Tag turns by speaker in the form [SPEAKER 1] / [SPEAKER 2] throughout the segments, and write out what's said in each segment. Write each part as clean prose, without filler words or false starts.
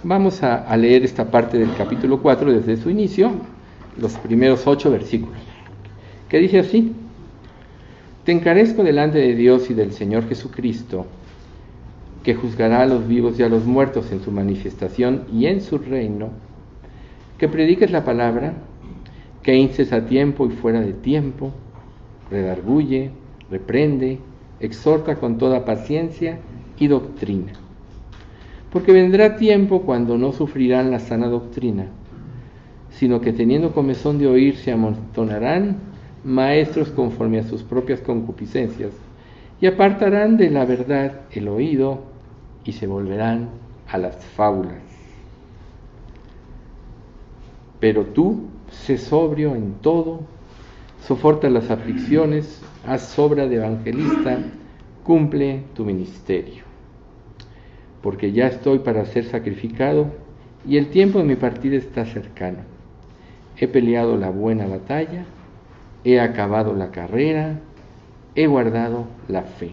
[SPEAKER 1] Vamos a leer esta parte del capítulo 4 desde su inicio, los primeros 8 versículos, que dice así: Te encarezco delante de Dios y del Señor Jesucristo, que juzgará a los vivos y a los muertos en su manifestación y en su reino, que prediques la palabra, que instes a tiempo y fuera de tiempo, redarguye, reprende, exhorta con toda paciencia y doctrina. Porque vendrá tiempo cuando no sufrirán la sana doctrina, sino que teniendo comezón de oír se amontonarán maestros conforme a sus propias concupiscencias, y apartarán de la verdad el oído y se volverán a las fábulas. Pero tú, sé sobrio en todo, soporta las aflicciones, haz obra de evangelista, cumple tu ministerio. Porque ya estoy para ser sacrificado y el tiempo de mi partida está cercano. He peleado la buena batalla, he acabado la carrera, he guardado la fe.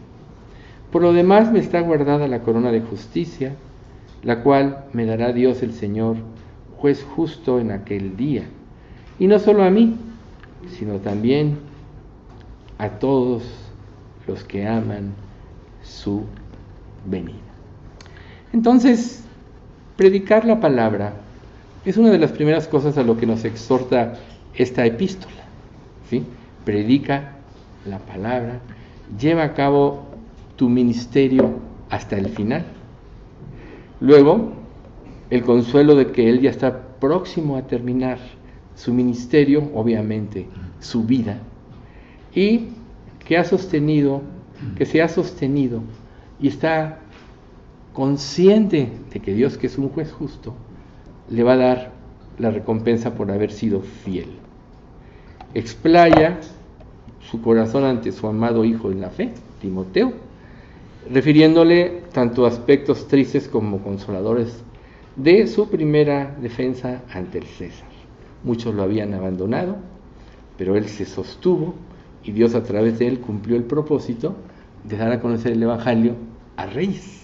[SPEAKER 1] Por lo demás me está guardada la corona de justicia, la cual me dará Dios el Señor, juez justo en aquel día. Y no solo a mí, sino también a todos los que aman su venida. Entonces, predicar la palabra es una de las primeras cosas a lo que nos exhorta esta epístola, ¿sí? Predica la palabra, lleva a cabo tu ministerio hasta el final. Luego, el consuelo de que Él ya está próximo a terminar su ministerio, obviamente su vida, y que se ha sostenido y está consciente de que Dios, que es un juez justo, le va a dar la recompensa por haber sido fiel. Explaya su corazón ante su amado hijo en la fe, Timoteo, refiriéndole tanto aspectos tristes como consoladores de su primera defensa ante el César. Muchos lo habían abandonado, pero él se sostuvo y Dios a través de él cumplió el propósito de dar a conocer el Evangelio a reyes.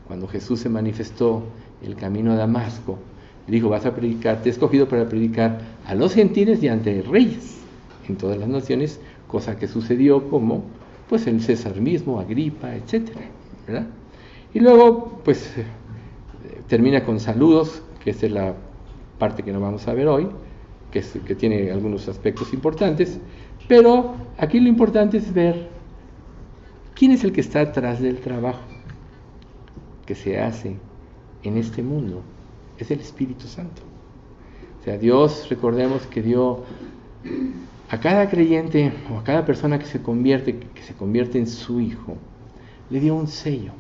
[SPEAKER 1] Cuando Jesús se manifestó en el camino a Damasco, dijo: vas a predicar, te he escogido para predicar a los gentiles y ante reyes en todas las naciones, cosa que sucedió como pues el César mismo, Agripa, etcétera, ¿verdad? Y luego pues termina con saludos, que esta es la parte que no vamos a ver hoy, que tiene algunos aspectos importantes, pero aquí lo importante es ver quién es el que está atrás del trabajo que se hace en este mundo. Es el Espíritu Santo. O sea, Dios, recordemos que dio a cada creyente o a cada persona que se convierte en su hijo, le dio un sello,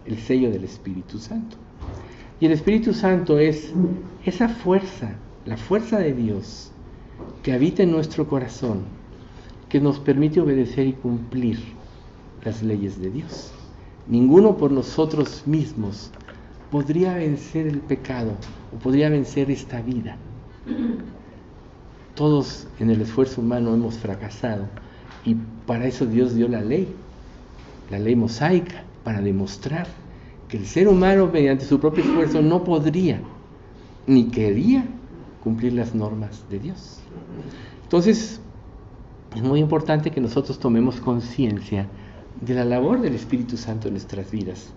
[SPEAKER 1] el sello del Espíritu Santo. Y el Espíritu Santo es esa fuerza, la fuerza de Dios que habita en nuestro corazón, que nos permite obedecer y cumplir las leyes de Dios. Ninguno por nosotros mismos podría vencer el pecado o podría vencer esta vida. Todos en el esfuerzo humano hemos fracasado y para eso Dios dio la ley mosaica, para demostrar que el ser humano mediante su propio esfuerzo no podría ni quería cumplir las normas de Dios. Entonces, es muy importante que nosotros tomemos conciencia de la labor del Espíritu Santo en nuestras vidas,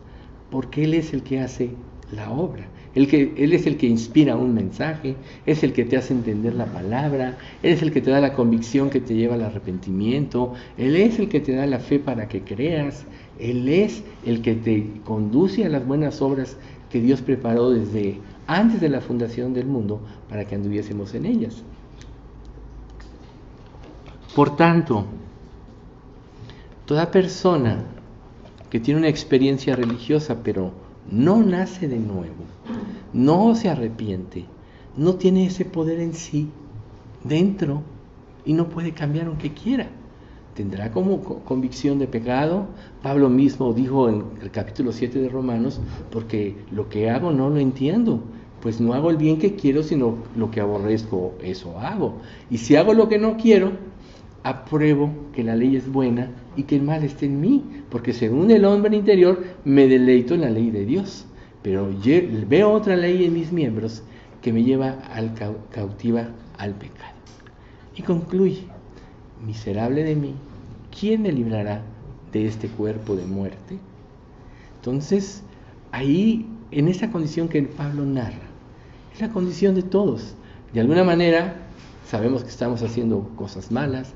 [SPEAKER 1] porque Él es el que hace la obra. Él es el que inspira un mensaje, es el que te hace entender la palabra, Él es el que te da la convicción que te lleva al arrepentimiento, Él es el que te da la fe para que creas, Él es el que te conduce a las buenas obras que Dios preparó desde antes de la fundación del mundo para que anduviésemos en ellas. Por tanto, toda persona que tiene una experiencia religiosa pero no nace de nuevo, no se arrepiente, no tiene ese poder en sí dentro y no puede cambiar aunque quiera. Tendrá como convicción de pecado. Pablo mismo dijo en el capítulo 7 de Romanos: porque lo que hago no lo entiendo, pues no hago el bien que quiero, sino lo que aborrezco, eso hago. Y si hago lo que no quiero, apruebo que la ley es buena y que el mal esté en mí, porque según el hombre interior me deleito en la ley de Dios. pero veo otra ley en mis miembros que me lleva cautiva al pecado. Y concluye: miserable de mí, ¿quién me librará de este cuerpo de muerte? Entonces, ahí, en esa condición que Pablo narra, es la condición de todos. De alguna manera, sabemos que estamos haciendo cosas malas,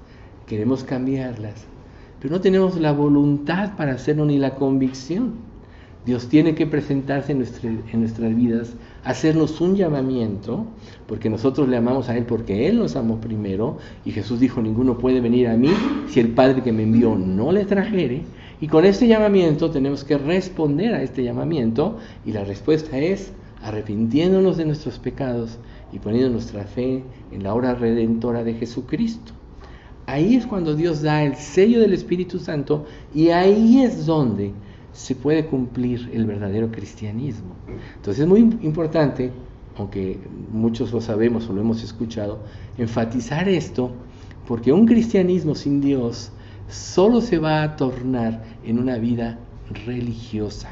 [SPEAKER 1] queremos cambiarlas, pero no tenemos la voluntad para hacerlo ni la convicción. Dios tiene que presentarse en nuestras vidas, hacernos un llamamiento, porque nosotros le amamos a Él, porque Él nos amó primero, y Jesús dijo: ninguno puede venir a mí si el Padre que me envió no le trajere. Y con este llamamiento tenemos que responder a este llamamiento, y la respuesta es arrepintiéndonos de nuestros pecados y poniendo nuestra fe en la obra redentora de Jesucristo. Ahí es cuando Dios da el sello del Espíritu Santo, y ahí es donde se puede cumplir el verdadero cristianismo. Entonces es muy importante, aunque muchos lo sabemos o lo hemos escuchado, enfatizar esto, porque un cristianismo sin Dios solo se va a tornar en una vida religiosa,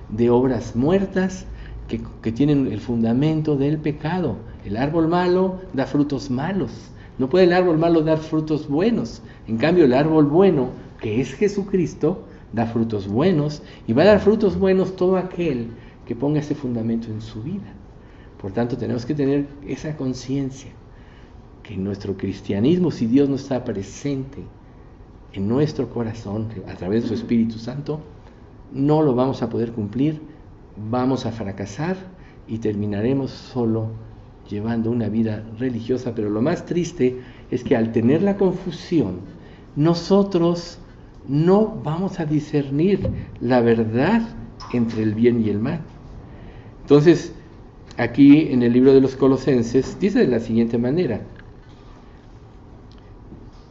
[SPEAKER 1] de obras muertas que tienen el fundamento del pecado. El árbol malo da frutos malos. No puede el árbol malo dar frutos buenos. En cambio, el árbol bueno, que es Jesucristo, da frutos buenos, y va a dar frutos buenos todo aquel que ponga ese fundamento en su vida. Por tanto, tenemos que tener esa conciencia que en nuestro cristianismo, si Dios no está presente en nuestro corazón a través de su Espíritu Santo, no lo vamos a poder cumplir, vamos a fracasar y terminaremos solo llevando una vida religiosa. Pero lo más triste es que al tener la confusión, nosotros no vamos a discernir la verdad entre el bien y el mal. Entonces, aquí en el libro de los Colosenses dice de la siguiente manera: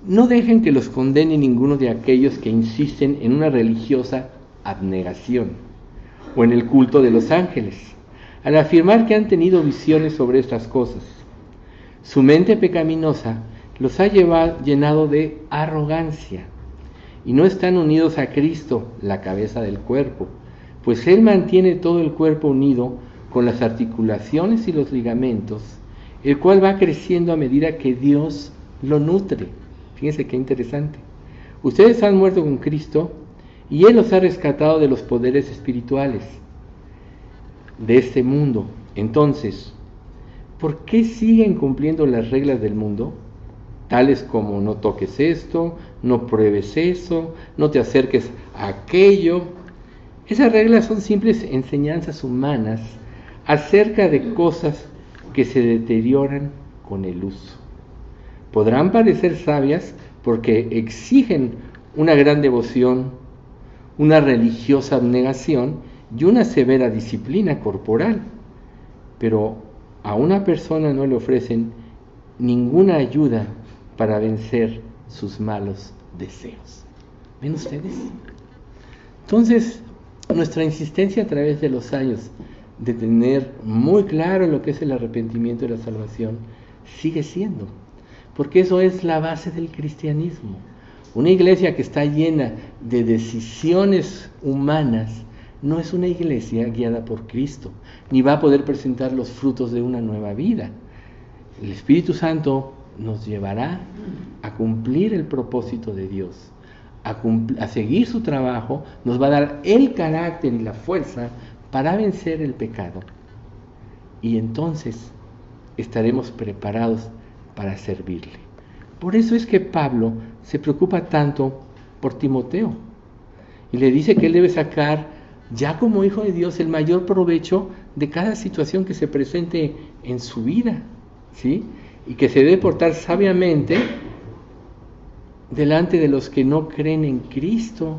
[SPEAKER 1] no dejen que los condene ninguno de aquellos que insisten en una religiosa abnegación o en el culto de los ángeles, al afirmar que han tenido visiones sobre estas cosas. Su mente pecaminosa los ha llenado de arrogancia, y no están unidos a Cristo, la cabeza del cuerpo, pues Él mantiene todo el cuerpo unido con las articulaciones y los ligamentos, el cual va creciendo a medida que Dios lo nutre. Fíjense qué interesante. Ustedes han muerto con Cristo y Él los ha rescatado de los poderes espirituales de este mundo. Entonces, ¿por qué siguen cumpliendo las reglas del mundo? Tales como: no toques esto, no pruebes eso, no te acerques a aquello. Esas reglas son simples enseñanzas humanas acerca de cosas que se deterioran con el uso. Podrán parecer sabias porque exigen una gran devoción, una religiosa abnegación y una severa disciplina corporal, pero a una persona no le ofrecen ninguna ayuda para vencer sus malos deseos. ¿Ven ustedes? Entonces, nuestra insistencia a través de los años de tener muy claro lo que es el arrepentimiento y la salvación sigue siendo, porque eso es la base del cristianismo. Una iglesia que está llena de decisiones humanas no es una iglesia guiada por Cristo, ni va a poder presentar los frutos de una nueva vida. El Espíritu Santo nos llevará a cumplir el propósito de Dios, a seguir su trabajo, nos va a dar el carácter y la fuerza para vencer el pecado. Y entonces estaremos preparados para servirle. Por eso es que Pablo se preocupa tanto por Timoteo y le dice que él debe sacar, ya como hijo de Dios, el mayor provecho de cada situación que se presente en su vida, ¿sí? Y que se debe portar sabiamente delante de los que no creen en Cristo,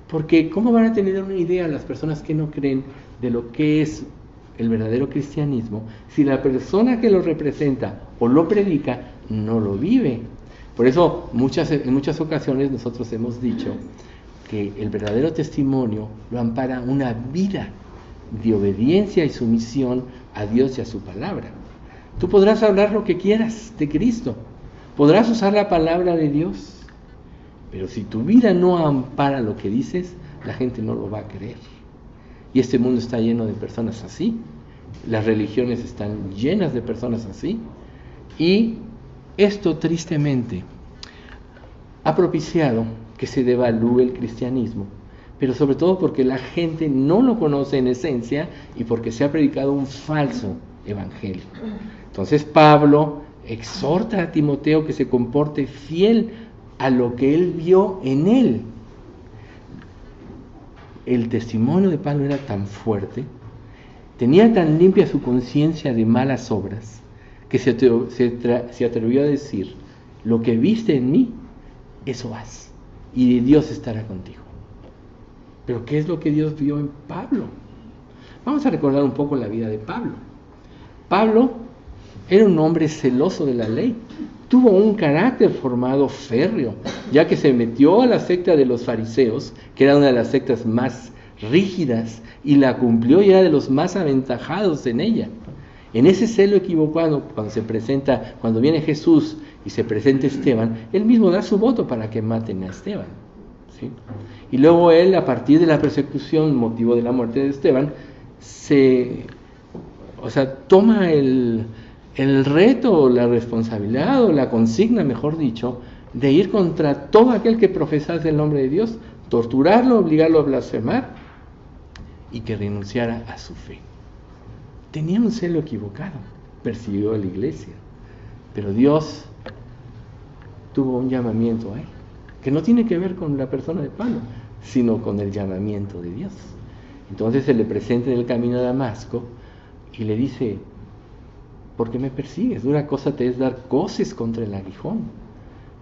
[SPEAKER 1] porque ¿cómo van a tener una idea las personas que no creen de lo que es el verdadero cristianismo si la persona que lo representa o lo predica no lo vive? Por eso en muchas ocasiones nosotros hemos dicho que el verdadero testimonio lo ampara una vida de obediencia y sumisión a Dios y a su palabra. Tú podrás hablar lo que quieras de Cristo, podrás usar la palabra de Dios, pero si tu vida no ampara lo que dices, la gente no lo va a creer. Y este mundo está lleno de personas así. Las religiones están llenas de personas así. Y esto tristemente ha propiciado que se devalúe el cristianismo, pero sobre todo porque la gente no lo conoce en esencia y porque se ha predicado un falso evangelio. Entonces Pablo exhorta a Timoteo que se comporte fiel a lo que él vio en él. El testimonio de Pablo era tan fuerte, tenía tan limpia su conciencia de malas obras, que se atrevió a decir: lo que viste en mí, eso haz, y Dios estará contigo. Pero ¿qué es lo que Dios vio en Pablo? Vamos a recordar un poco la vida de Pablo. Pablo era un hombre celoso de la ley, tuvo un carácter formado férreo, ya que se metió a la secta de los fariseos, que era una de las sectas más rígidas, y la cumplió y era de los más aventajados en ella. En ese celo equivocado, cuando viene Jesús y se presenta Esteban, él mismo da su voto para que maten a Esteban, ¿sí? Y luego él, a partir de la persecución, motivo de la muerte de Esteban, toma el reto, la responsabilidad o la consigna, mejor dicho, de ir contra todo aquel que profesase el nombre de Dios, torturarlo, obligarlo a blasfemar y que renunciara a su fe. Tenía un celo equivocado, persiguió a la iglesia, pero Dios tuvo un llamamiento a él, que no tiene que ver con la persona de Pablo, sino con el llamamiento de Dios. Entonces se le presenta en el camino a Damasco y le dice: ¿por qué me persigues? Dura cosa te es dar coces contra el aguijón.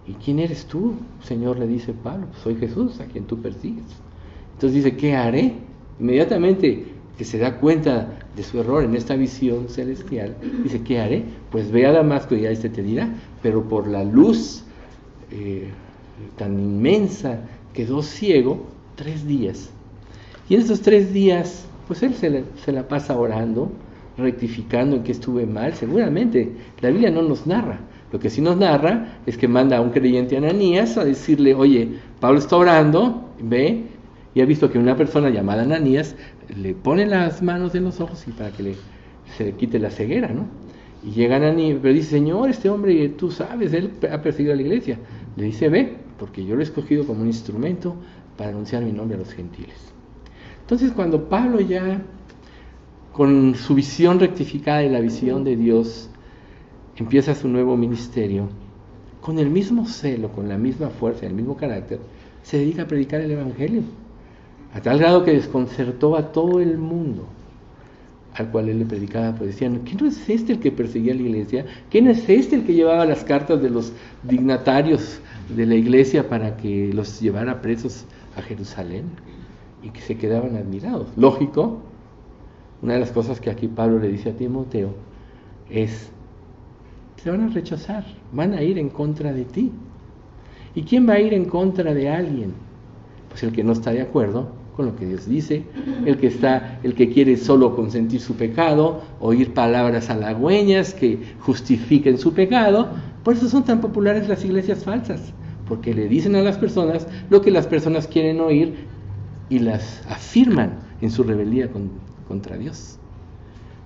[SPEAKER 1] ¿Y quién eres tú, Señor? Le dice Pablo: soy Jesús, a quien tú persigues. Entonces dice: ¿qué haré? Inmediatamente que se da cuenta de su error en esta visión celestial, dice: ¿qué haré? Pues ve a Damasco y ahí te dirá. Pero por la luz tan inmensa quedó ciego 3 días. Y en esos 3 días, pues él se la pasa orando, rectificando en que estuve mal. Seguramente la Biblia no nos narra. Lo que sí nos narra es que manda a un creyente, Ananías, a decirle: oye, Pablo está orando, ve, y ha visto que una persona llamada Ananías le pone las manos en los ojos y para que se le quite la ceguera, ¿no? Y llega Ananías, pero dice: Señor, este hombre, tú sabes, él ha perseguido a la iglesia. Le dice: ve, porque yo lo he escogido como un instrumento para anunciar mi nombre a los gentiles. Entonces, cuando Pablo ya, con su visión rectificada y la visión de Dios, empieza su nuevo ministerio, con el mismo celo, con la misma fuerza, el mismo carácter, se dedica a predicar el evangelio, a tal grado que desconcertó a todo el mundo al cual él le predicaba. Pues decían: ¿quién no es este el que perseguía a la iglesia? ¿Quién es este el que llevaba las cartas de los dignatarios de la iglesia para que los llevara presos a Jerusalén? Y que se quedaban admirados. Lógico, una de las cosas que aquí Pablo le dice a Timoteo es: te van a rechazar, van a ir en contra de ti. ¿Y quién va a ir en contra de alguien? Pues el que no está de acuerdo con lo que Dios dice, el que quiere solo consentir su pecado, oír palabras halagüeñas que justifiquen su pecado. Por eso son tan populares las iglesias falsas, porque le dicen a las personas lo que las personas quieren oír y las afirman en su rebeldía contra Dios.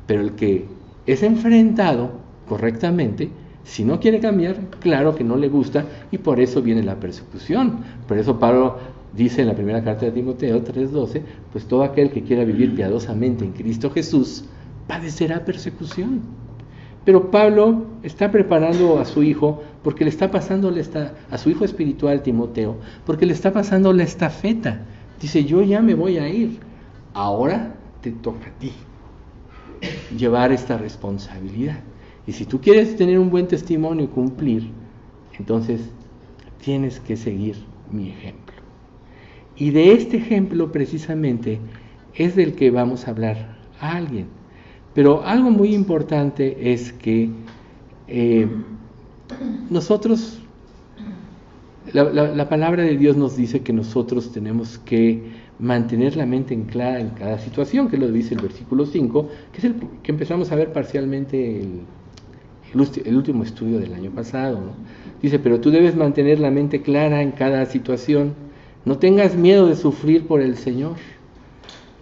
[SPEAKER 1] Pero el que es enfrentado correctamente, si no quiere cambiar, claro que no le gusta, y por eso viene la persecución. Por eso Pablo dice en la primera carta de Timoteo 3:12, pues todo aquel que quiera vivir piadosamente en Cristo Jesús padecerá persecución. Pero Pablo está preparando a su hijo, porque le está pasando a su hijo espiritual Timoteo, porque le está pasando la estafeta. Dice: yo ya me voy a ir, ahora te toca a ti llevar esta responsabilidad. Y si tú quieres tener un buen testimonio y cumplir, entonces tienes que seguir mi ejemplo. Y de este ejemplo precisamente es del que vamos a hablar a alguien. Pero algo muy importante es que nosotros, la palabra de Dios nos dice que nosotros tenemos que mantener la mente en clara en cada situación, que lo dice el versículo 5, que es el que empezamos a ver parcialmente el último estudio del año pasado, ¿no? Dice: pero tú debes mantener la mente clara en cada situación, no tengas miedo de sufrir por el Señor.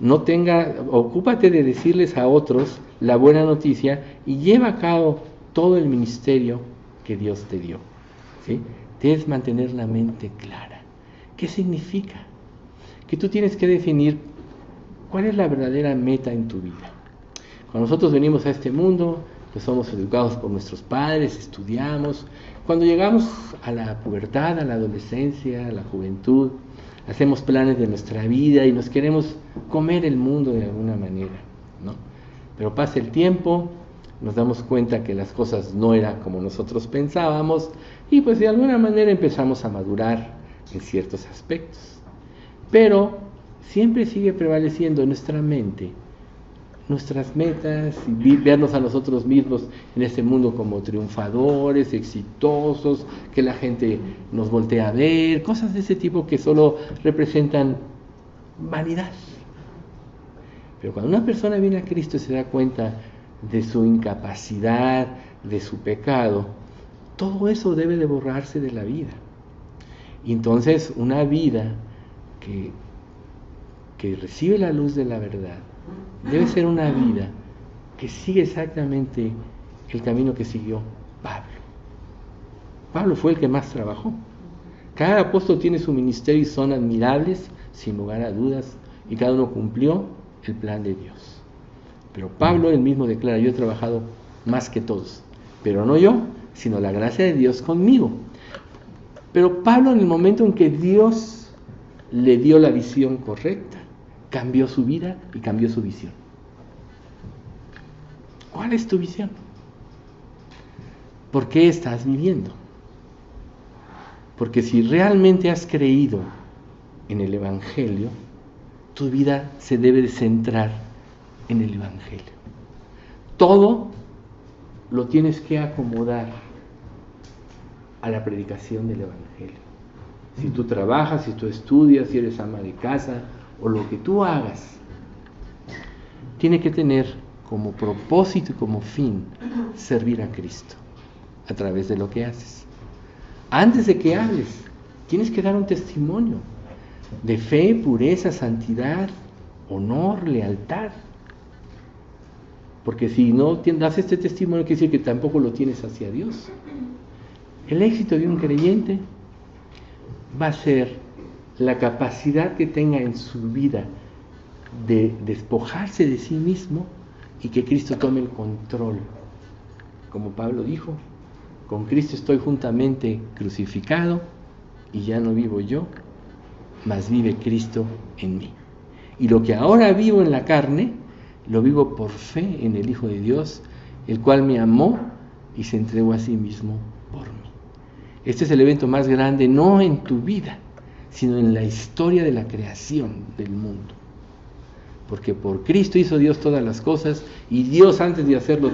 [SPEAKER 1] Ocúpate de decirles a otros la buena noticia y lleva a cabo todo el ministerio que Dios te dio, ¿sí? Debes mantener la mente clara. ¿Qué significa? Que tú tienes que definir cuál es la verdadera meta en tu vida. Cuando nosotros venimos a este mundo, pues somos educados por nuestros padres, estudiamos. Cuando llegamos a la pubertad, a la adolescencia, a la juventud, hacemos planes de nuestra vida y nos queremos comer el mundo de alguna manera, ¿no? Pero pasa el tiempo, nos damos cuenta que las cosas no eran como nosotros pensábamos y pues de alguna manera empezamos a madurar en ciertos aspectos. Pero siempre sigue prevaleciendo en nuestra mente nuestras metas y vernos a nosotros mismos en este mundo como triunfadores, exitosos, que la gente nos voltea a ver, cosas de ese tipo que solo representan vanidad. Pero cuando una persona viene a Cristo y se da cuenta de su incapacidad, de su pecado, todo eso debe de borrarse de la vida. Y entonces una vida que recibe la luz de la verdad debe ser una vida que sigue exactamente el camino que siguió Pablo. Pablo fue el que más trabajó. Cada apóstol tiene su ministerio y son admirables, sin lugar a dudas, y cada uno cumplió el plan de Dios. Pero Pablo él mismo declara: yo he trabajado más que todos, pero no yo, sino la gracia de Dios conmigo. Pero Pablo, en el momento en que Dios le dio la visión correcta, cambió su vida y cambió su visión. ¿Cuál es tu visión? ¿Por qué estás viviendo? Porque si realmente has creído en el Evangelio, tu vida se debe de centrar en el Evangelio. Todo lo tienes que acomodar a la predicación del Evangelio. Si tú trabajas, si tú estudias, si eres ama de casa, o lo que tú hagas, tiene que tener como propósito y como fin servir a Cristo a través de lo que haces. Antes de que hables, tienes que dar un testimonio de fe, pureza, santidad, honor, lealtad. Porque si no das este testimonio, quiere decir que tampoco lo tienes hacia Dios. El éxito de un creyente va a ser la capacidad que tenga en su vida de despojarse de sí mismo y que Cristo tome el control. Como Pablo dijo: con Cristo estoy juntamente crucificado y ya no vivo yo, mas vive Cristo en mí. Y lo que ahora vivo en la carne, lo vivo por fe en el Hijo de Dios, el cual me amó y se entregó a sí mismo por mí. Este es el evento más grande, no en tu vida, sino en la historia de la creación del mundo. Porque por Cristo hizo Dios todas las cosas, y Dios, antes de hacerlo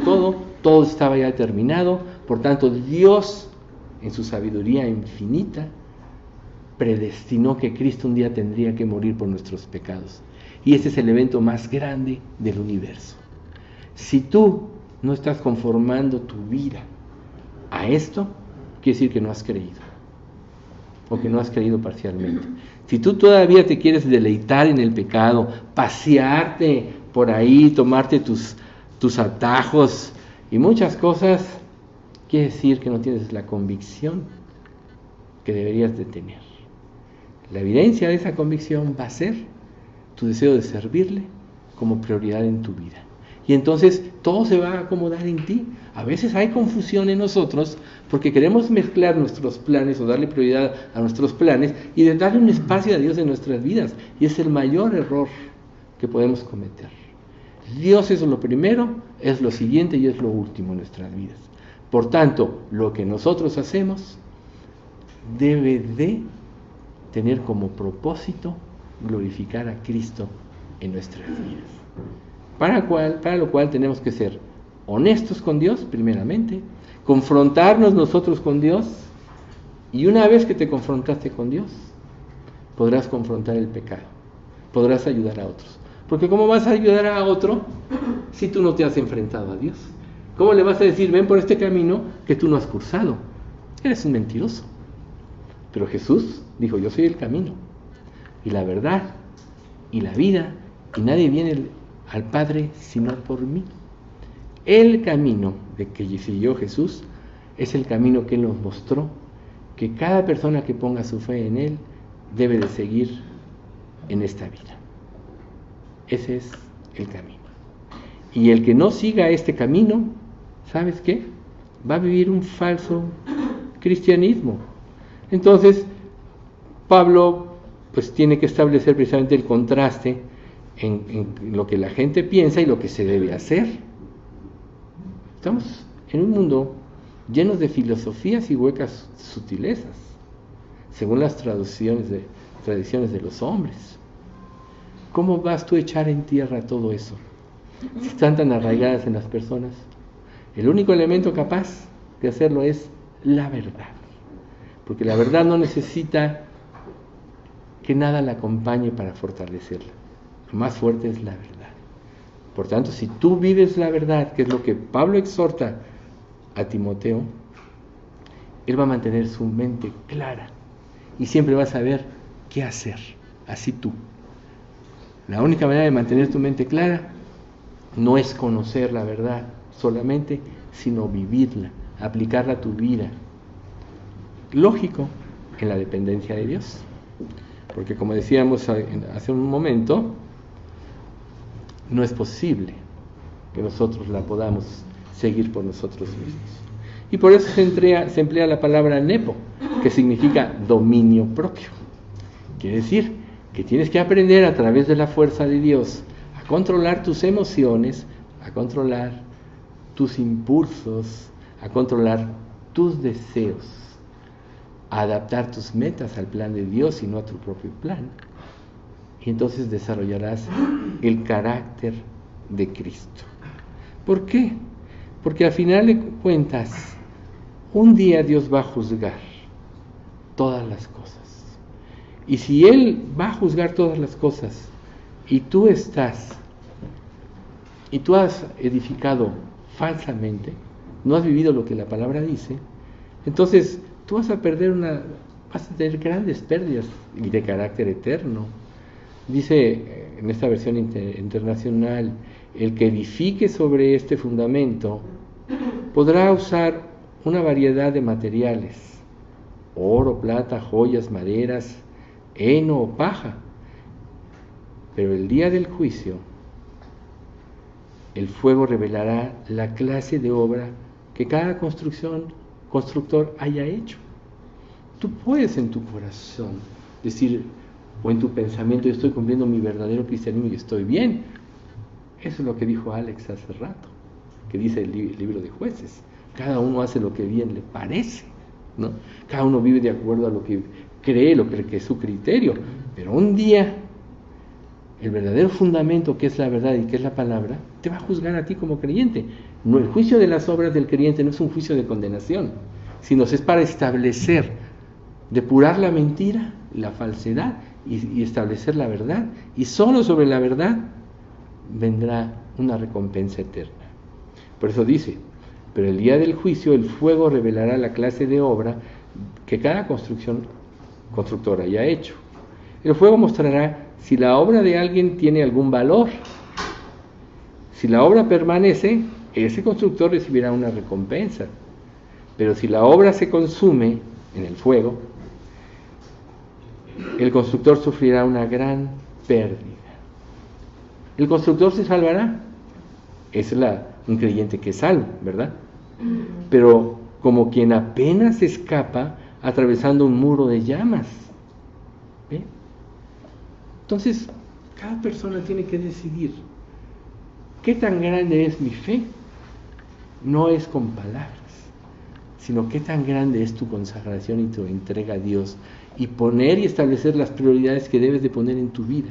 [SPEAKER 1] todo estaba ya terminado. Por tanto, Dios, en su sabiduría infinita, predestinó que Cristo un día tendría que morir por nuestros pecados. Y este es el evento más grande del universo. Si tú no estás conformando tu vida a esto, quiere decir que no has creído, o que no has creído parcialmente. Si tú todavía te quieres deleitar en el pecado, pasearte por ahí, tomarte tus atajos y muchas cosas, quiere decir que no tienes la convicción que deberías de tener. La evidencia de esa convicción va a ser tu deseo de servirle como prioridad en tu vida. Y entonces todo se va a acomodar en ti. A veces hay confusión en nosotros porque queremos mezclar nuestros planes o darle prioridad a nuestros planes y de darle un espacio a Dios en nuestras vidas. Y es el mayor error que podemos cometer. Dios es lo primero, es lo siguiente y es lo último en nuestras vidas. Por tanto, lo que nosotros hacemos debe de tener como propósito glorificar a Cristo en nuestras vidas. Para lo cual tenemos que ser honestos con Dios, primeramente, confrontarnos nosotros con Dios, y una vez que te confrontaste con Dios, podrás confrontar el pecado, podrás ayudar a otros. Porque ¿cómo vas a ayudar a otro si tú no te has enfrentado a Dios? ¿Cómo le vas a decir: ven por este camino que tú no has cursado? Eres un mentiroso. Pero Jesús dijo: yo soy el camino, y la verdad, y la vida, y nadie viene al Padre sino por mí. El camino de que siguió Jesús es el camino que Él nos mostró, que cada persona que ponga su fe en Él debe de seguir en esta vida. Ese es el camino. Y el que no siga este camino, ¿sabes qué? Va a vivir un falso cristianismo. Entonces, Pablo pues tiene que establecer precisamente el contraste en lo que la gente piensa y lo que se debe hacer. Estamos en un mundo lleno de filosofías y huecas sutilezas, según las tradiciones de los hombres. ¿Cómo vas tú a echar en tierra todo eso? Si están tan arraigadas en las personas, el único elemento capaz de hacerlo es la verdad, porque la verdad no necesita que nada la acompañe para fortalecerla. Lo más fuerte es la verdad. Por tanto, si tú vives la verdad, que es lo que Pablo exhorta a Timoteo, él va a mantener su mente clara y siempre va a saber qué hacer. Así tú. La única manera de mantener tu mente clara no es conocer la verdad solamente, sino vivirla, aplicarla a tu vida. Lógico, en la dependencia de Dios. Porque como decíamos hace un momento, no es posible que nosotros la podamos seguir por nosotros mismos. Y por eso se emplea la palabra nepo, que significa dominio propio. Quiere decir que tienes que aprender a través de la fuerza de Dios a controlar tus emociones, a controlar tus impulsos, a controlar tus deseos, a adaptar tus metas al plan de Dios y no a tu propio plan. Y entonces desarrollarás el carácter de Cristo. ¿Por qué? Porque al final de cuentas, un día Dios va a juzgar todas las cosas. Y si Él va a juzgar todas las cosas, y tú has edificado falsamente, no has vivido lo que la palabra dice, entonces tú vas a tener grandes pérdidas y de carácter eterno. Dice en esta versión internacional, el que edifique sobre este fundamento podrá usar una variedad de materiales, oro, plata, joyas, maderas, heno o paja, pero el día del juicio el fuego revelará la clase de obra que cada constructor haya hecho. Tú puedes en tu corazón decir, o en tu pensamiento, yo estoy cumpliendo mi verdadero cristianismo y estoy bien. Eso es lo que dijo Alex hace rato, que dice el libro de Jueces. Cada uno hace lo que bien le parece, ¿no? Cada uno vive de acuerdo a lo que cree, lo que es su criterio. Pero un día, el verdadero fundamento, que es la verdad y que es la palabra, te va a juzgar a ti como creyente. No, el juicio de las obras del creyente no es un juicio de condenación, sino es para establecer, depurar la mentira, la falsedad y establecer la verdad. Y solo sobre la verdad vendrá una recompensa eterna. Por eso dice, pero el día del juicio el fuego revelará la clase de obra que cada constructor haya hecho. El fuego mostrará si la obra de alguien tiene algún valor. Si la obra permanece, ese constructor recibirá una recompensa. Pero si la obra se consume en el fuego, el constructor sufrirá una gran pérdida. ¿El constructor se salvará? Es un creyente que es salvo, ¿verdad? Pero como quien apenas escapa atravesando un muro de llamas. ¿Ve? Entonces, cada persona tiene que decidir qué tan grande es mi fe. No es con palabras, sino qué tan grande es tu consagración y tu entrega a Dios, y poner y establecer las prioridades que debes de poner en tu vida.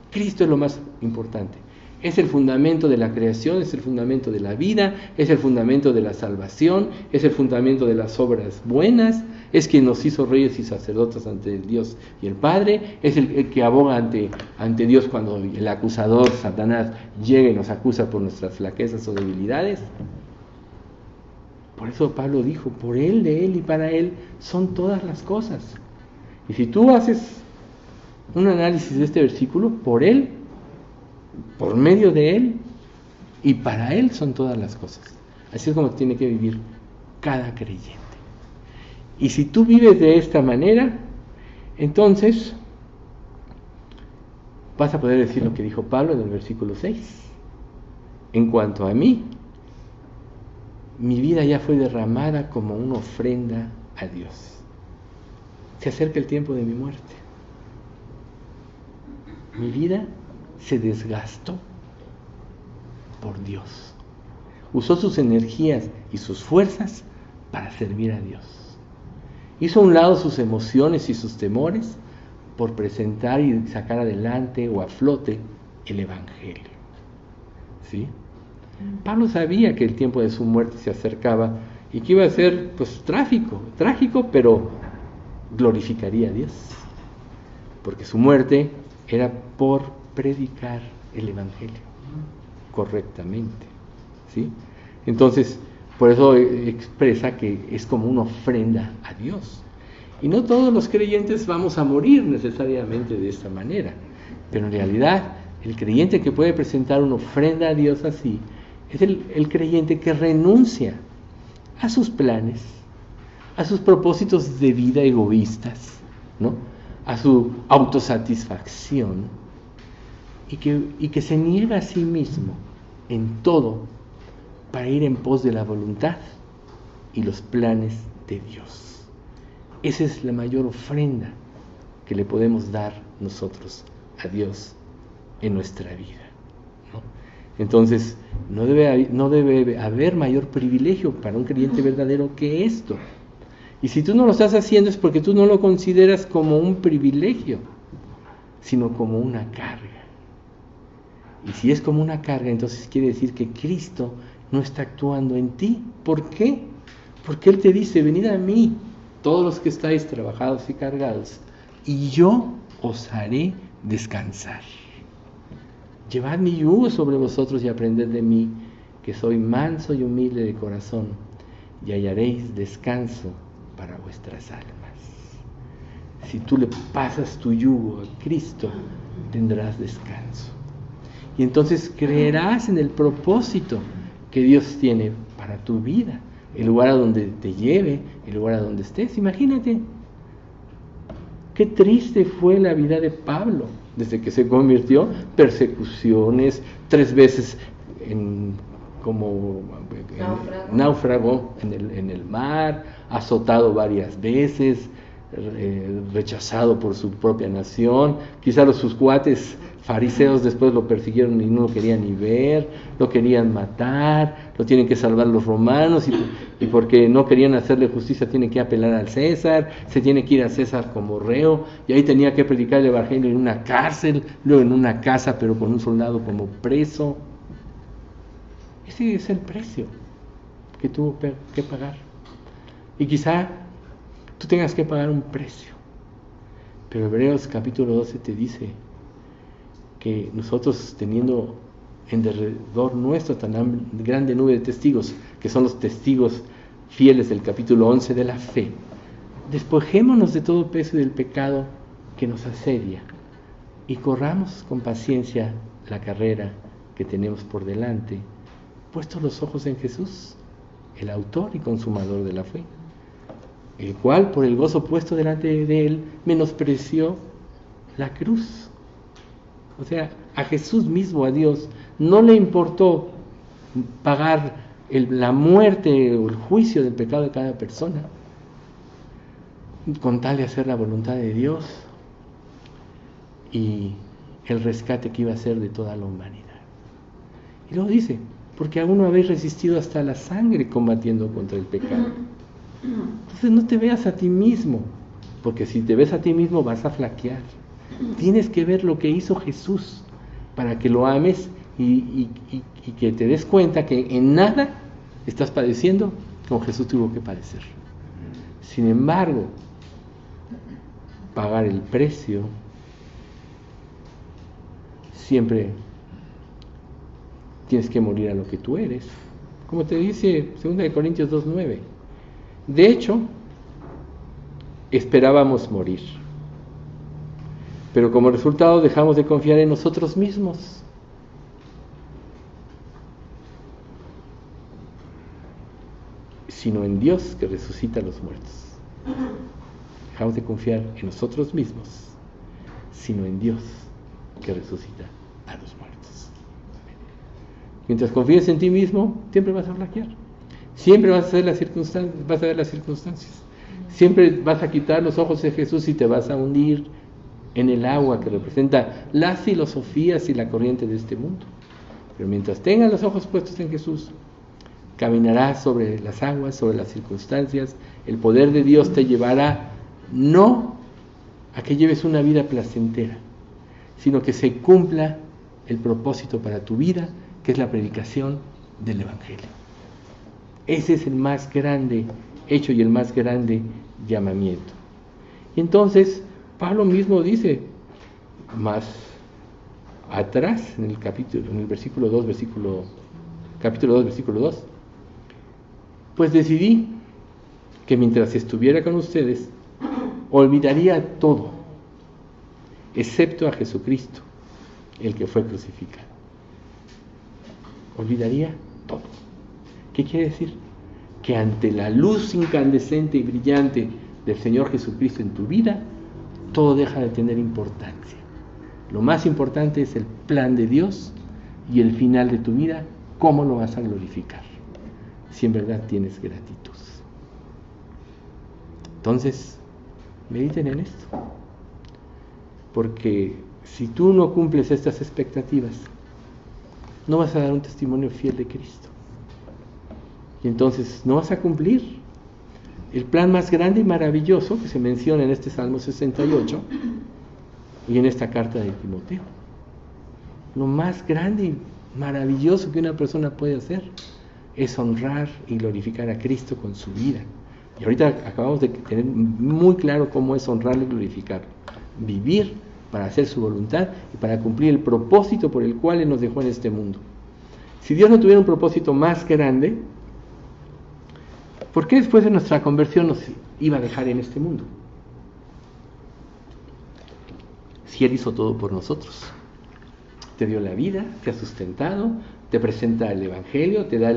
[SPEAKER 1] Cristo es lo más importante. Es el fundamento de la creación, es el fundamento de la vida, es el fundamento de la salvación, es el fundamento de las obras buenas, es quien nos hizo reyes y sacerdotes ante Dios y el Padre, es el que aboga ante Dios cuando el acusador, Satanás, llega y nos acusa por nuestras flaquezas o debilidades. Por eso Pablo dijo, por Él, de Él y para Él son todas las cosas. Y si tú haces un análisis de este versículo, por Él por medio de Él y para Él son todas las cosas. Así es como tiene que vivir cada creyente. Y si tú vives de esta manera, entonces vas a poder decir lo que dijo Pablo en el versículo 6. En cuanto a mí, mi vida ya fue derramada como una ofrenda a Dios. Se acerca el tiempo de mi muerte. Mi vida se desgastó por Dios. Usó sus energías y sus fuerzas para servir a Dios. Hizo a un lado sus emociones y sus temores por presentar y sacar adelante o a flote el Evangelio. ¿Sí? Pablo sabía que el tiempo de su muerte se acercaba y que iba a ser pues trágico, pero glorificaría a Dios. Porque su muerte era por predicar el Evangelio correctamente. ¿Sí? Entonces, por eso expresa que es como una ofrenda a Dios. Y no todos los creyentes vamos a morir necesariamente de esta manera, pero en realidad el creyente que puede presentar una ofrenda a Dios así es el creyente que renuncia a sus planes, a sus propósitos de vida egoístas, ¿no? A su autosatisfacción y que se niega a sí mismo en todo para ir en pos de la voluntad y los planes de Dios. Esa es la mayor ofrenda que le podemos dar nosotros a Dios en nuestra vida, ¿no? Entonces, no debe haber mayor privilegio para un creyente verdadero que esto. Y si tú no lo estás haciendo es porque tú no lo consideras como un privilegio, sino como una carga. Y si es como una carga, entonces quiere decir que Cristo no está actuando en ti. ¿Por qué? Porque Él te dice, venid a mí, todos los que estáis trabajados y cargados, y yo os haré descansar. Llevad mi yugo sobre vosotros y aprended de mí, que soy manso y humilde de corazón, y hallaréis descanso para vuestras almas. Si tú le pasas tu yugo a Cristo, tendrás descanso. Y entonces creerás en el propósito que Dios tiene para tu vida, el lugar a donde te lleve, el lugar a donde estés. Imagínate, qué triste fue la vida de Pablo, desde que se convirtió, persecuciones, 3 veces como náufrago en el mar, azotado varias veces, rechazado por su propia nación. Quizá sus cuates fariseos después lo persiguieron y no lo querían ni ver, lo querían matar, lo tienen que salvar los romanos y porque no querían hacerle justicia tienen que apelar al César, se tiene que ir a César como reo, y ahí tenía que predicar el Evangelio en una cárcel, luego en una casa pero con un soldado como preso. Ese es el precio que tuvo que pagar. Y quizá tú tengas que pagar un precio, pero Hebreos capítulo 12 te dice que nosotros, teniendo en derredor nuestro tan grande nube de testigos, que son los testigos fieles del capítulo 11 de la fe, despojémonos de todo peso y del pecado que nos asedia y corramos con paciencia la carrera que tenemos por delante, puestos los ojos en Jesús, el autor y consumador de la fe, el cual por el gozo puesto delante de él menospreció la cruz. O sea, a Jesús mismo, a Dios, no le importó pagar la muerte o el juicio del pecado de cada persona, con tal de hacer la voluntad de Dios y el rescate que iba a hacer de toda la humanidad. Y luego dice, porque aún no habéis resistido hasta la sangre combatiendo contra el pecado. Entonces no te veas a ti mismo, porque si te ves a ti mismo vas a flaquear. Tienes que ver lo que hizo Jesús para que lo ames y que te des cuenta que en nada estás padeciendo como Jesús tuvo que padecer. Sin embargo, pagar el precio siempre tienes que morir a lo que tú eres, como te dice 2 Corintios 2:9. De hecho, esperábamos morir, pero como resultado dejamos de confiar en nosotros mismos sino en Dios que resucita a los muertos. Dejamos de confiar en nosotros mismos, sino en Dios que resucita a los muertos. Mientras confíes en ti mismo, siempre vas a flaquear. Siempre vas a ver las circunstancias. Siempre vas a quitar los ojos de Jesús y te vas a hundir en el agua que representa las filosofías y la corriente de este mundo. Pero mientras tengas los ojos puestos en Jesús, caminarás sobre las aguas, sobre las circunstancias. El poder de Dios te llevará no a que lleves una vida placentera, sino que se cumpla el propósito para tu vida, que es la predicación del Evangelio. Ese es el más grande hecho y el más grande llamamiento. Y entonces Pablo mismo dice más atrás en el capítulo 2, versículo 2, pues decidí que mientras estuviera con ustedes olvidaría todo, excepto a Jesucristo, el que fue crucificado. Olvidaría todo. ¿Qué quiere decir? Que ante la luz incandescente y brillante del Señor Jesucristo en tu vida, todo deja de tener importancia. Lo más importante es el plan de Dios y el final de tu vida, cómo lo vas a glorificar, si en verdad tienes gratitud. Entonces, mediten en esto, porque si tú no cumples estas expectativas, no vas a dar un testimonio fiel de Cristo. Y entonces no vas a cumplir el plan más grande y maravilloso que se menciona en este Salmo 68 y en esta carta de Timoteo. Lo más grande y maravilloso que una persona puede hacer es honrar y glorificar a Cristo con su vida. Y ahorita acabamos de tener muy claro cómo es honrarlo y glorificarlo. Vivir para hacer su voluntad y para cumplir el propósito por el cual Él nos dejó en este mundo. Si Dios no tuviera un propósito más grande, ¿por qué después de nuestra conversión nos iba a dejar en este mundo? Si Él hizo todo por nosotros. Te dio la vida, te ha sustentado, te presenta el Evangelio, te da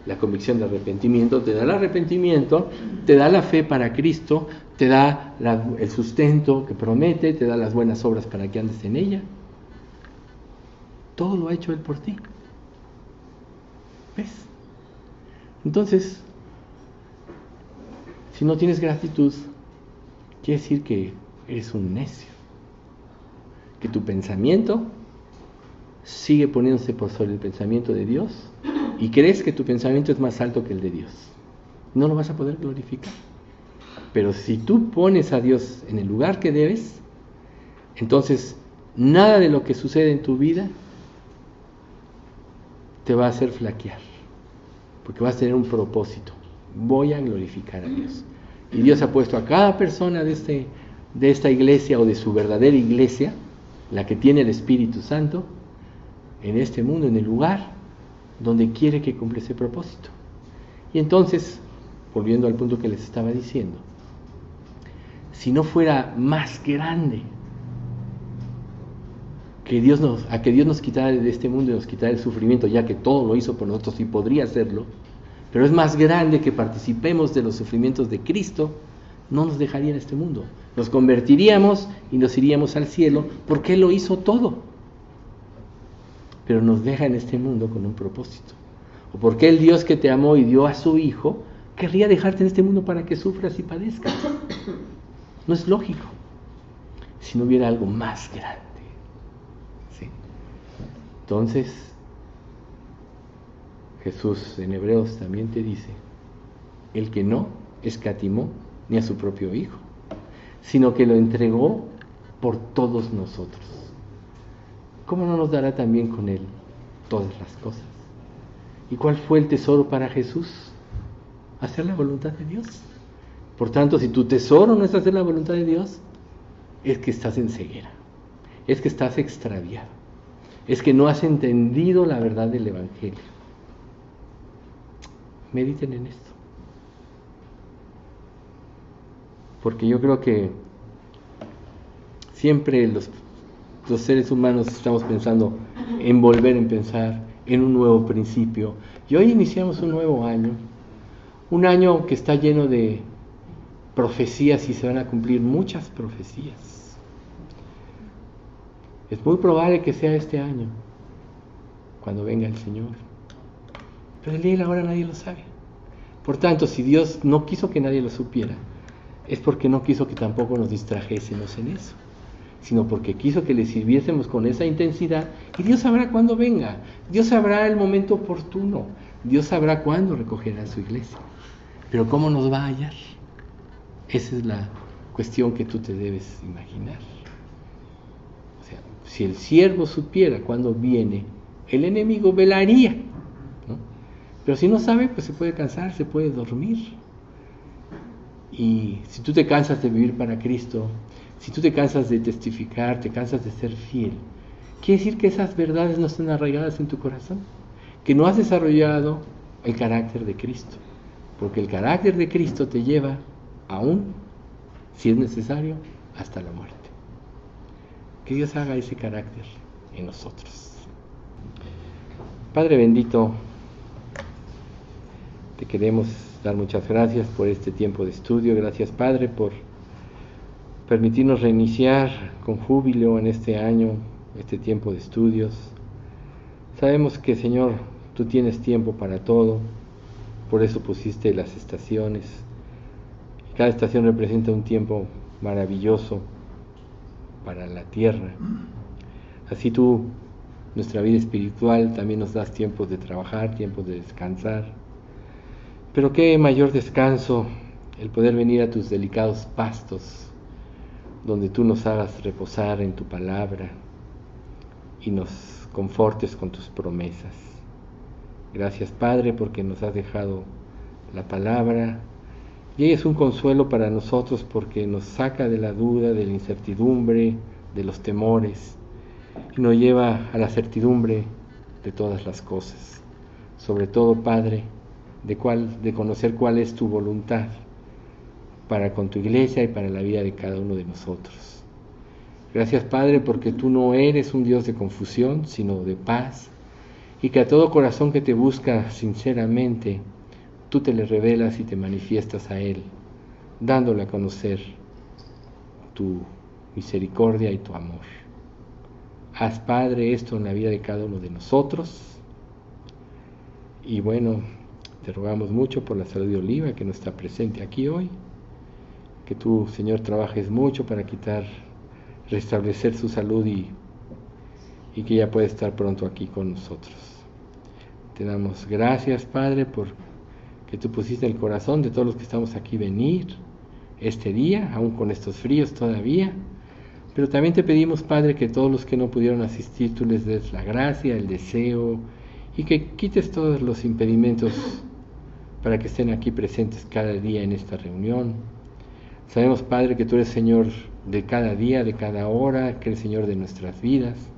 [SPEAKER 1] la convicción de arrepentimiento, te da el arrepentimiento, te da la fe para Cristo, te da el sustento que promete, te da las buenas obras para que andes en ella. Todo lo ha hecho Él por ti. ¿Ves? Entonces, si no tienes gratitud, quiere decir que eres un necio, que tu pensamiento sigue poniéndose por sobre el pensamiento de Dios y crees que tu pensamiento es más alto que el de Dios. No lo vas a poder glorificar. Pero si tú pones a Dios en el lugar que debes, entonces nada de lo que sucede en tu vida te va a hacer flaquear, porque vas a tener un propósito. Voy a glorificar a Dios. Y Dios ha puesto a cada persona de esta iglesia o de su verdadera iglesia, la que tiene el Espíritu Santo, en este mundo, en el lugar donde quiere que cumpla ese propósito. Y entonces, volviendo al punto que les estaba diciendo, si no fuera más grande que Dios nos quitara de este mundo y nos quitara el sufrimiento, ya que todo lo hizo por nosotros y podría hacerlo, pero es más grande que participemos de los sufrimientos de Cristo, no nos dejaría en este mundo. Nos convertiríamos y nos iríamos al cielo porque Él lo hizo todo. Pero nos deja en este mundo con un propósito. O porque el Dios que te amó y dio a su Hijo querría dejarte en este mundo para que sufras y padezcas. No es lógico si no hubiera algo más grande. ¿Sí? Entonces, Jesús en Hebreos también te dice, el que no escatimó ni a su propio Hijo, sino que lo entregó por todos nosotros. ¿Cómo no nos dará también con Él todas las cosas? ¿Y cuál fue el tesoro para Jesús? Hacer la voluntad de Dios. Por tanto, si tu tesoro no es hacer la voluntad de Dios, es que estás en ceguera, es que estás extraviado, es que no has entendido la verdad del Evangelio. Mediten en esto. Porque yo creo que siempre los seres humanos estamos pensando en volver a pensar en un nuevo principio. Y hoy iniciamos un nuevo año, Un año que está lleno de profecías y se van a cumplir muchas profecías. Es muy probable que sea este año, cuando venga el Señor. Pero el día y la hora nadie lo sabe. Por tanto, si Dios no quiso que nadie lo supiera, es porque no quiso que tampoco nos distrajésemos en eso, sino porque quiso que le sirviésemos con esa intensidad, y Dios sabrá cuándo venga, Dios sabrá el momento oportuno, Dios sabrá cuándo recogerá a su iglesia. Pero ¿cómo nos va a hallar? Esa es la cuestión que tú te debes imaginar. O sea, si el siervo supiera cuándo viene, el enemigo velaría, ¿no? Pero si no sabe, pues se puede cansar, se puede dormir. Y si tú te cansas de vivir para Cristo, si tú te cansas de testificar, te cansas de ser fiel, quiere decir que esas verdades no están arraigadas en tu corazón, que no has desarrollado el carácter de Cristo, porque el carácter de Cristo te lleva aún, si es necesario, hasta la muerte. Que Dios haga ese carácter en nosotros. Padre bendito, te queremos dar muchas gracias por este tiempo de estudio. Gracias, Padre, por permitirnos reiniciar con júbilo en este año, este tiempo de estudios. Sabemos que, Señor, tú tienes tiempo para todo, por eso pusiste las estaciones. Cada estación representa un tiempo maravilloso para la tierra. Así tú, nuestra vida espiritual, también nos das tiempos de trabajar, tiempos de descansar. Pero qué mayor descanso el poder venir a tus delicados pastos, donde tú nos hagas reposar en tu palabra y nos confortes con tus promesas. Gracias, Padre, porque nos has dejado la palabra, y ella es un consuelo para nosotros porque nos saca de la duda, de la incertidumbre, de los temores, y nos lleva a la certidumbre de todas las cosas. Sobre todo, Padre, de conocer cuál es tu voluntad para con tu iglesia y para la vida de cada uno de nosotros. Gracias, Padre, porque tú no eres un Dios de confusión, sino de paz, y que a todo corazón que te busca sinceramente, tú te le revelas y te manifiestas a Él, dándole a conocer tu misericordia y tu amor. Haz, Padre, esto en la vida de cada uno de nosotros. Y bueno, te rogamos mucho por la salud de Oliva, que no está presente aquí hoy. Que tú, Señor, trabajes mucho para restablecer su salud y que ella pueda estar pronto aquí con nosotros. Te damos gracias, Padre, por que tú pusiste en el corazón de todos los que estamos aquí venir este día, aún con estos fríos todavía. Pero también te pedimos, Padre, que todos los que no pudieron asistir, tú les des la gracia, el deseo, y que quites todos los impedimentos para que estén aquí presentes cada día en esta reunión. Sabemos, Padre, que tú eres Señor de cada día, de cada hora, que eres Señor de nuestras vidas.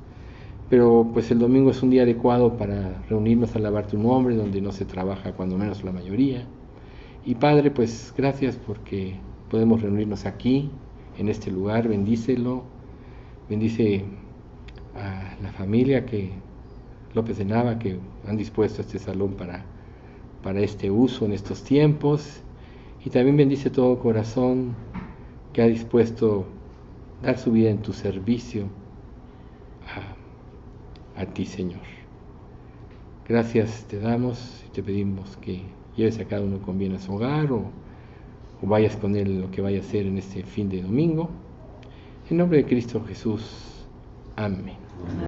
[SPEAKER 1] Pero pues el domingo es un día adecuado para reunirnos a alabar tu nombre, donde no se trabaja cuando menos la mayoría. Y Padre, pues gracias porque podemos reunirnos aquí, en este lugar. Bendícelo, bendice a la familia López de Nava, que han dispuesto este salón para este uso en estos tiempos. Y también bendice todo corazón que ha dispuesto dar su vida en tu servicio a ti, Señor. Gracias te damos y te pedimos que lleves a cada uno con bien a su hogar o vayas con él en lo que vaya a hacer en este fin de domingo. En nombre de Cristo Jesús. Amén.